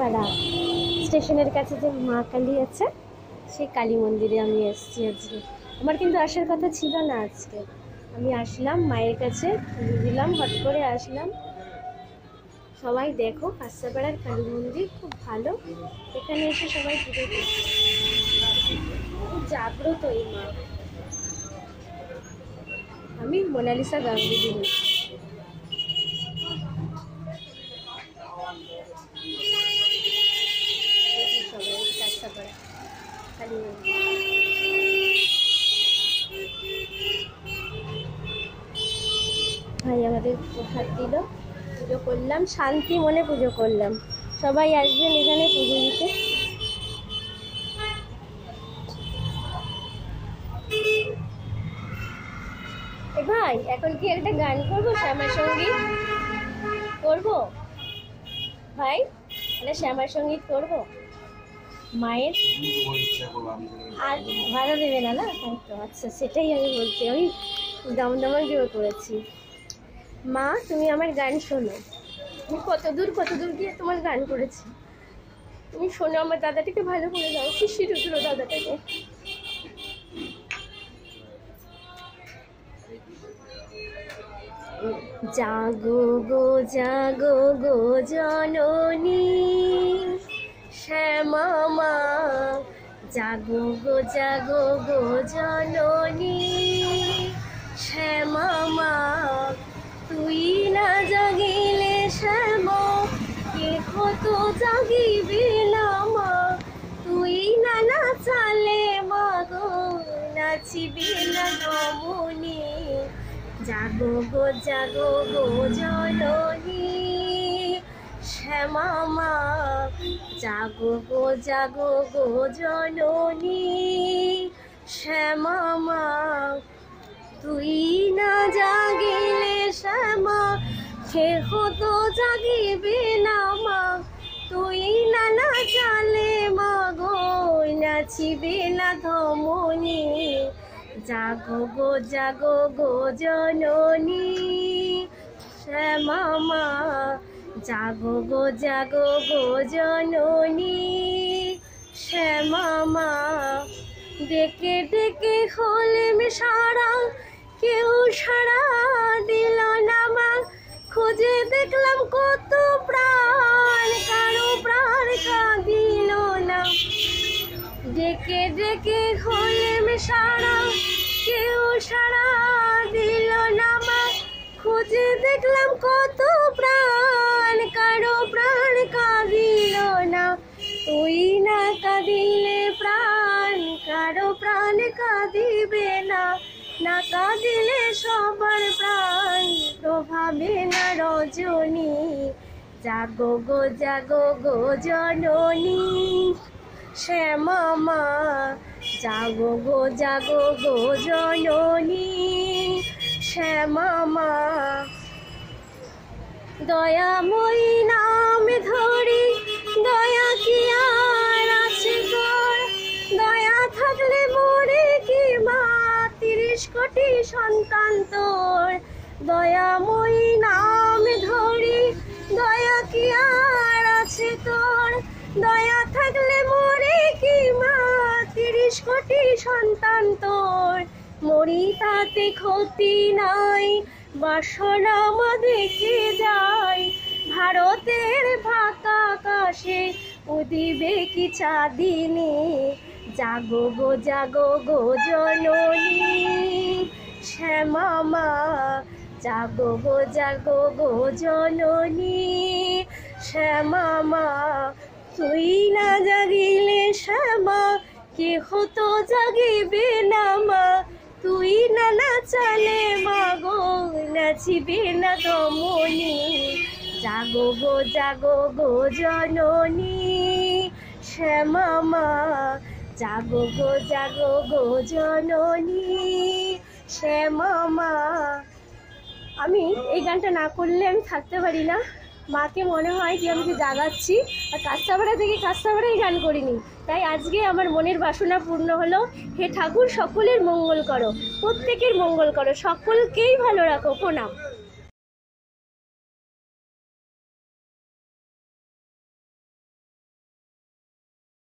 কাঁচরাপাড়া স্টেশনের কাছে যে মা কালী আছে সেই কালী মন্দিরে আমি এসেছি আজকে। আমার কিন্তু আসার কথা ছিল না আজকে, আমি আসলাম মায়ের কাছে পুজো দিলাম, হট করে আসলাম। সবাই দেখো কাঁচরাপাড়ার কালী মন্দির খুব ভালো, এখানে এসে সবাই পুজো করছে। খুব জাগ্রত এই মা। আমি মোনালিসা গাঙ্গুলি। ভাই আমাদের প্রসাদ দিল, পুজো করলাম, শান্তি মনে পুজো করলাম। সবাই আসবেন এখানে পুজো দিতে। এ ভাই এখন কি একটা গান করবো, শ্যামার সঙ্গীত করবো ভাই, একটা শ্যামার সঙ্গীত করবো মায়ের। আর ভাড়া দেবে না? না তো আচ্ছা, সেটাই আমি বলছি, আমি দমদমা জোর করেছি। মা তুমি আমার গান শোনো, আমি কত দূর গিয়ে তোমার গান করেছি, তুমি শোনো আমার দাদাটাকে ভালো করে দাও, শিশির উঠলো দাদাটাকে। জাগো গো জননী শ্যামা মা, জাগো গো জননী শ্যামা মা, তুই না জাগিলে শ্যামা কে কত জাগিবে না মা, তুই না নাচালে মা গো নাচিবে না রমণী, জাগো গো জননী শ্যামা মা, জাগো গো জননী শ্যামা মা, তুই না জাগিলে শ্যামা কে হতো জাগিবে না মা, তুই না নাচালে মা গো নাচিবে না ধমনী, জাগো গো জননী শ্যামা মা, জাগো গো জননী শ্যামা মা, ডেকে ডেকে হলেম সারা কেউ সারা দিল না মা, খুঁজে দেখলাম কত প্রাণ কারো প্রাণ কাঁদিল না, ডেকে ডেকে হলেম সারা কেউ সারা দিল না মা, খুঁজে দেখলাম কত প্রাণ কারো প্রাণ কাঁদিল না, তুই না কাঁদিলে প্রাণ কারো প্রাণ কাঁদিবে না, না কাঁদিলে সবার প্রাণ প্রভাবে না রজনী, জাগো গো জননী শ্যামা মা, জাগো গো জননী শ্যামা মা, দয়াময়ী নাম ধরি দয়া কি আর আছে তোর, দয়া থাকলে মরে কি মা 30 কোটি সন্তান তোর, দয়াময়ী নাম ধরি দয়া কি আর আছে তোর, দয়া থাকলে মরে কি মা 30 কোটি সন্তান তোর, মরি তাতে ক্ষতি নাই বাসনা মা দেখে যায়, ভারতের ফাঁকা আকাশে উদিবে কি চাঁদিনী, জাগো গো জননী শ্যামা মা, জাগো গো জননী শ্যামা মা, তুই না জাগিলে শ্যামা কে হতো জাগিবে না মা, তুই না নাচালে মা গো নাচিবে না দমনী, জাগো গো জননী শ্যামা মা, জাগো গো জননী শ্যামা মা। আমি এই গানটা না করলে আমি থাকতে পারি না, মাকে মনে হয় যে আমি যে জাগাচ্ছি, আর কাঁচরাপাড়া থেকে কাঁচরাপাড়াই গান করিনি, তাই আজকে আমার মনের বাসনা পূর্ণ হলো। হে ঠাকুর সকলের মঙ্গল করো, প্রত্যেকের মঙ্গল করো, সকলকেই ভালো রাখো, প্রণাম।